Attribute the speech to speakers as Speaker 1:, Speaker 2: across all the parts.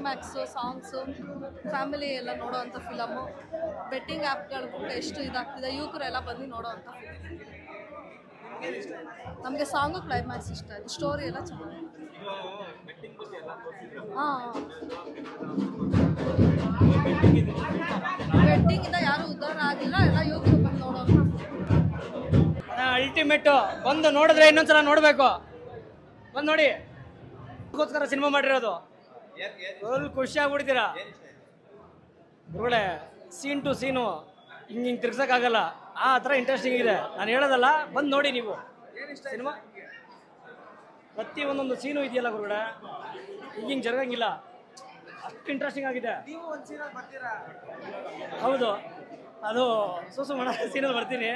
Speaker 1: Climax songs family ಎಲ್ಲ ನೋಡೋವಂಥ film. Betting ಆ್ಯಪ್ಗಳು ಕೂಡ ಎಷ್ಟು ಇದಾಗ್ತಿದೆ, ಯುವಕರೆಲ್ಲ ಬಂದು ನೋಡೋವಂಥ ಫಿಲಮ್. ನಮಗೆ ಸಾಂಗು ಕ್ಲೈಮ್ಯಾಕ್ಸ್ ಇಷ್ಟ ಆಯಿತು, ಸ್ಟೋರಿ ಎಲ್ಲ ಚೆನ್ನಾಗಿದೆ. ಹಾಂ, ಬೆಟ್ಟಿಂಗಿಂದ ಯಾರೂ ಉದ್ಧಾರ ಆಗಿಲ್ಲ, ಎಲ್ಲ ಯುವಕರು ಬಂದು ನೋಡೋವಂಥ
Speaker 2: ಅಲ್ಟಿಮೇಟು. ಬಂದು ನೋಡಿದ್ರೆ ಇನ್ನೊಂದ್ಸಲ ನೋಡಬೇಕು, ಬಂದು ನೋಡಿ. ಅದಕ್ಕೋಸ್ಕರ ಸಿನಿಮಾ ಮಾಡಿರೋದು. ಫುಲ್ ಖುಷಿ ಆಗ್ಬಿಡ್ತೀರಾ ಗುರುಗಳೇ. ಸೀನ್ ಟು ಸೀನು ಹಿಂಗೆ ತಿರ್ಗ್ಸೋಕ್ಕಾಗಲ್ಲ, ಆ ಥರ ಇಂಟ್ರೆಸ್ಟಿಂಗ್ ಇದೆ. ನಾನು ಹೇಳೋದಲ್ಲ, ಬಂದು ನೋಡಿ ನೀವು ಸಿನಿಮಾ. ಪ್ರತಿ ಒಂದೊಂದು ಸೀನು ಇದೆಯಲ್ಲ ಗುರುಗಳೇ, ಹಿಂಗೆ ಜರಗಂಗಿಲ್ಲ, ಅಷ್ಟು ಇಂಟ್ರೆಸ್ಟಿಂಗ್ ಆಗಿದೆ. ಹೌದು, ಅದು ಸುಮಾರು ಸೀನಲ್ಲಿ ಬರ್ತೀನಿ.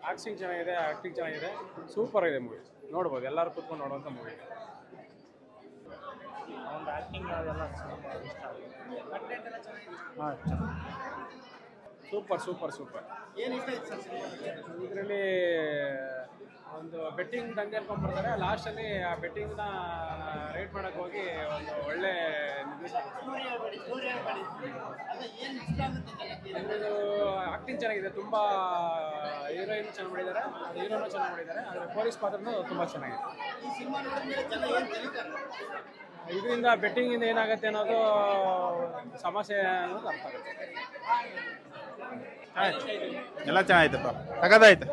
Speaker 3: ಆ್ಯಕ್ಟಿಂಗ್ ಚೆನ್ನಾಗಿದೆ, ಸೂಪರ್ ಇದೆ ಮೂವಿ. ನೋಡ್ಬೋದು, ಎಲ್ಲರೂ ಕೂತ್ಕೊಂಡು ನೋಡುವಂಥ ಮೂವಿ.
Speaker 2: ಒಂದು ಆ್ಯಕ್ಟಿಂಗ್ ಅದೆಲ್ಲ
Speaker 3: ಹಾಂ, ಸೂಪರ್. ಇದರಲ್ಲಿ ಒಂದು ಬೆಟ್ಟಿಂಗ್ ದಂಗೆ ಅನ್ಕೊಂಡ್ಬರ್ತಾರೆ. ಲಾಸ್ಟಲ್ಲಿ ಆ ಬೆಟ್ಟಿಂಗ್ನ ರೇಟ್ ಮಾಡೋಕ್ಕೆ ಹೋಗಿ ಒಂದು ಒಳ್ಳೆ ಆ್ಯಕ್ಟಿಂಗ್ ಚೆನ್ನಾಗಿದೆ. ತುಂಬ ಹೀರೋಯಿನ್ ಚೆನ್ನಾಗಿ ಮಾಡಿದ್ದಾರೆ, ಹೀರೋನು ಚೆನ್ನಾಗಿ ಮಾಡಿದ್ದಾರೆ. ಆದರೆ ಪೊಲೀಸ್ ಪಾತ್ರನೂ ತುಂಬ ಚೆನ್ನಾಗಿದೆ. ಇದರಿಂದ ಬೆಟ್ಟಿಂಗಿಂದ ಏನಾಗುತ್ತೆ ಅನ್ನೋದು ಸಮಸ್ಯೆ ಅನ್ನೋದು ಅರ್ಥ ಆಗುತ್ತೆ.
Speaker 4: ಎಲ್ಲ ಚೆನ್ನಾಯ್ತಪ್ಪ, ಸಖತ್ತಾಯ್ತು.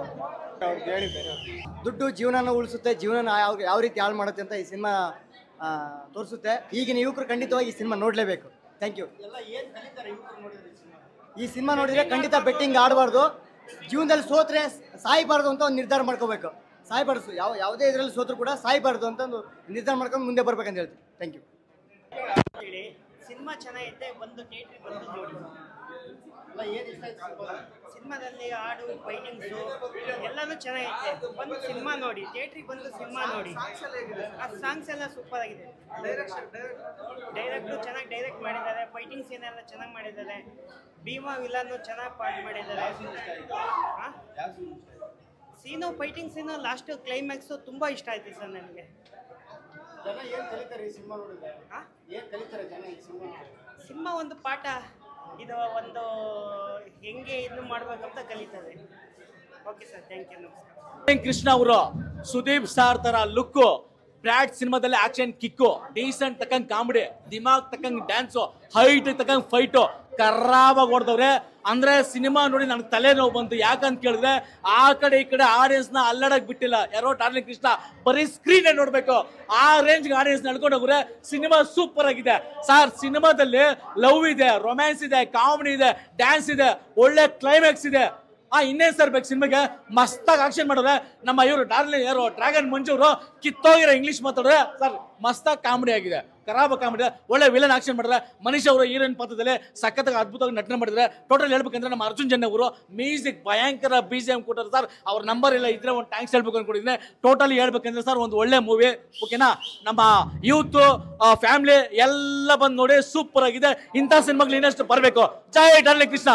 Speaker 5: ದುಡ್ಡು ಜೀವನನ ಉಳಿಸುತ್ತೆ, ಜೀವನ ಯಾವ ರೀತಿ ಹಾಳು ಮಾಡುತ್ತೆ ಅಂತ ಈ ಸಿನಿಮಾ ತೋರಿಸುತ್ತೆ. ಈಗಿನ ಯುವಕರು ಖಂಡಿತವಾಗಿ ಈ ಸಿನಿಮಾ ನೋಡಲೇಬೇಕು. Thank you. ಈ ಸಿನಿಮಾ ನೋಡಿದರೆ ಖಂಡಿತ ಬೆಟ್ಟಿಂಗ್ ಆಡಬಾರ್ದು, ಜೀವನದಲ್ಲಿ ಸೋತ್ರೆ ಸಾಯಬಾರ್ದು ಅಂತ ಒಂದು ನಿರ್ಧಾರ ಮಾಡ್ಕೋಬೇಕು. ಸಾಯಬಾರ್ದು, ಯಾವುದೇ ಇದರಲ್ಲಿ ಸೋತ್ರು ಕೂಡ ಸಾಯಬಾರ್ದು ಅಂತ ಒಂದು ನಿರ್ಧಾರ ಮಾಡ್ಕೊಂಡು ಮುಂದೆ ಬರ್ಬೇಕಂತ ಹೇಳ್ತೀನಿ. Thank you.
Speaker 6: ಸಿನಿಮಾ ಚೆನ್ನಾಗೈತೆ, ಬಂದು ಥಿಯೇಟ್ರಿಗೆ ಬಂದು ನೋಡಿ. ಸಿನಿಮಾದಲ್ಲಿ ಹಾಡು, ಫೈಟಿಂಗ್ಸು ಎಲ್ಲನೂ ಚೆನ್ನಾಗೈತೆ. ಬಂದು ಸಿನಿಮಾ ನೋಡಿ, ಥಿಯೇಟ್ರಿಗೆ ಬಂದು ಸಿನಿಮಾ ನೋಡಿ. ಆ ಸಾಂಗ್ಸ್ ಎಲ್ಲ ಸೂಪರ್ ಆಗಿದೆ. ಡೈರೆಕ್ಟ್ರು ಚೆನ್ನಾಗಿ ಡೈರೆಕ್ಟ್ ಮಾಡಿದ್ದಾರೆ, ಫೈಟಿಂಗ್ ಸೀನ್ ಎಲ್ಲ ಚೆನ್ನಾಗಿ ಮಾಡಿದ್ದಾರೆ. ಭೀಮಾ ವಿಲನ್ನು ಚೆನ್ನಾಗಿ ಪಾರ್ಟ್ ಮಾಡಿದ್ದಾರೆ. ಸೀನು, ಫೈಟಿಂಗ್ ಸೀನು, ಲಾಸ್ಟು ಕ್ಲೈಮ್ಯಾಕ್ಸು ತುಂಬ ಇಷ್ಟ ಆಯ್ತು ಸರ್ ನನಗೆ. ಸಿನಿಮಾ ಒಂದು ಪಾಠ, ಇದು ಒಂದು ಹೆಂಗೆ ಇದನ್ನು ಮಾಡ್ಬೇಕಂತ ಕಲಿತದೆ. ಓಕೆ ಸರ್, ಥ್ಯಾಂಕ್ ಯು, ನಮಸ್ಕಾರ.
Speaker 7: ಕೃಷ್ಣ ಅವರು ಸುದೀಪ್ ಸ್ಟಾರ್ ತರ ಲುಕ್ಕು, ಬ್ರ್ಯಾಡ್ ಸಿನಿಮಾದಲ್ಲಿ ಆಕ್ಷನ್ ಕಿಕ್ಕು, ಡೀಸೆಂಟ್ ತಕ್ಕಂಗೆ ಕಾಮಿಡಿ, ದಿಮಾಗ್ ತಕ್ಕಂಗೆ ಡ್ಯಾನ್ಸು, ಹೈಟ್ ತಕ್ಕಂಗೆ ಫೈಟು, ಕರ್ರಾವಾಗಿ ಹೊಡೆದವ್ರೆ. ಅಂದ್ರೆ ಸಿನಿಮಾ ನೋಡಿ ನನಗೆ ತಲೆನೋವು ಬಂತು. ಯಾಕಂತ ಕೇಳಿದ್ರೆ ಆ ಕಡೆ ಈ ಕಡೆ ಆಡಿಯನ್ಸ್ನ ಅಲ್ಲಾಡಕ್ ಬಿಟ್ಟಿಲ್ಲ ಯಾರೋ. ಡಾರ್ಲಿಂಗ್ ಕೃಷ್ಣ ಬರೀ ಸ್ಕ್ರೀನ್ ನೋಡ್ಬೇಕು, ಆ ರೇಂಜ್ಗೆ ಆಡಿಯನ್ಸ್ ನಡ್ಕೊಂಡು ಹೋಗ್ರೆ. ಸಿನಿಮಾ ಸೂಪರ್ ಆಗಿದೆ ಸರ್. ಸಿನಿಮಾದಲ್ಲಿ ಲವ್ ಇದೆ, ರೊಮ್ಯಾನ್ಸ್ ಇದೆ, ಕಾಮಿಡಿ ಇದೆ, ಡ್ಯಾನ್ಸ್ ಇದೆ, ಒಳ್ಳೆ ಕ್ಲೈಮ್ಯಾಕ್ಸ್ ಇದೆ. ಇನ್ನೇನು ಸರ್ ಬೇಕು ಸಿನಿಮಾಗೆ? ಮಸ್ತಾಗಿ ಆಕ್ಷನ್ ಮಾಡಿದ್ರೆ ನಮ್ಮ ಇವರು ಡಾರ್ಲಿಂಗ್ ಯಾರು ಡ್ರ್ಯಾಗನ್ ಮಂಜೂರು ಕಿತ್ತೋಗಿರೋ ಇಂಗ್ಲೀಷ್ ಮಾತಾಡಿದ್ರೆ ಸರ್ ಮಸ್ತಾಗಿ ಕಾಮಿಡಿ ಆಗಿದೆ, ಖರಾಬ್ ಕಾಮಿಡಿ. ಒಳ್ಳೆ ವಿಲನ್ ಆಕ್ಷನ್ ಮಾಡಿದ್ರೆ. ಮನೀಶ್ ಅವರು ಹೀರೋಯಿನ್ ಪಾತ್ರದಲ್ಲಿ ಸಖತ್ತಾಗಿ ಅದ್ಭುತವಾಗಿ ನಟನೆ ಮಾಡಿದ್ರೆ. ಟೋಟಲ್ ಹೇಳ್ಬೇಕಂದ್ರೆ ನಮ್ಮ ಅರ್ಜುನ್ ಜನ್ ಅವರು ಮ್ಯೂಸಿಕ್ ಭಯಂಕರ BGM ಕೊಟ್ಟರು ಸರ್. ಅವ್ರ ನಂಬರ್ ಎಲ್ಲ ಇದ್ರೆ ಒಂದು ಥ್ಯಾಂಕ್ಸ್ ಹೇಳ್ಬೇಕು ಅನ್ಕೊಂಡಿದ್ದೀನಿ. ಟೋಟಲಿ ಹೇಳ್ಬೇಕಂದ್ರೆ ಸರ್ ಒಂದು ಒಳ್ಳೆ ಮೂವಿ, ಓಕೆನಾ? ನಮ್ಮ ಯೂತ್ ಫ್ಯಾಮಿಲಿ ಎಲ್ಲ ಬಂದು ನೋಡಿ, ಸೂಪರ್ ಆಗಿದೆ. ಇಂಥ ಸಿನಿಮಾಗಳು ಇನ್ನಷ್ಟು ಬರಬೇಕು. ಜೈ ಡಾರ್ಲಿಂಗ್ ಕೃಷ್ಣ.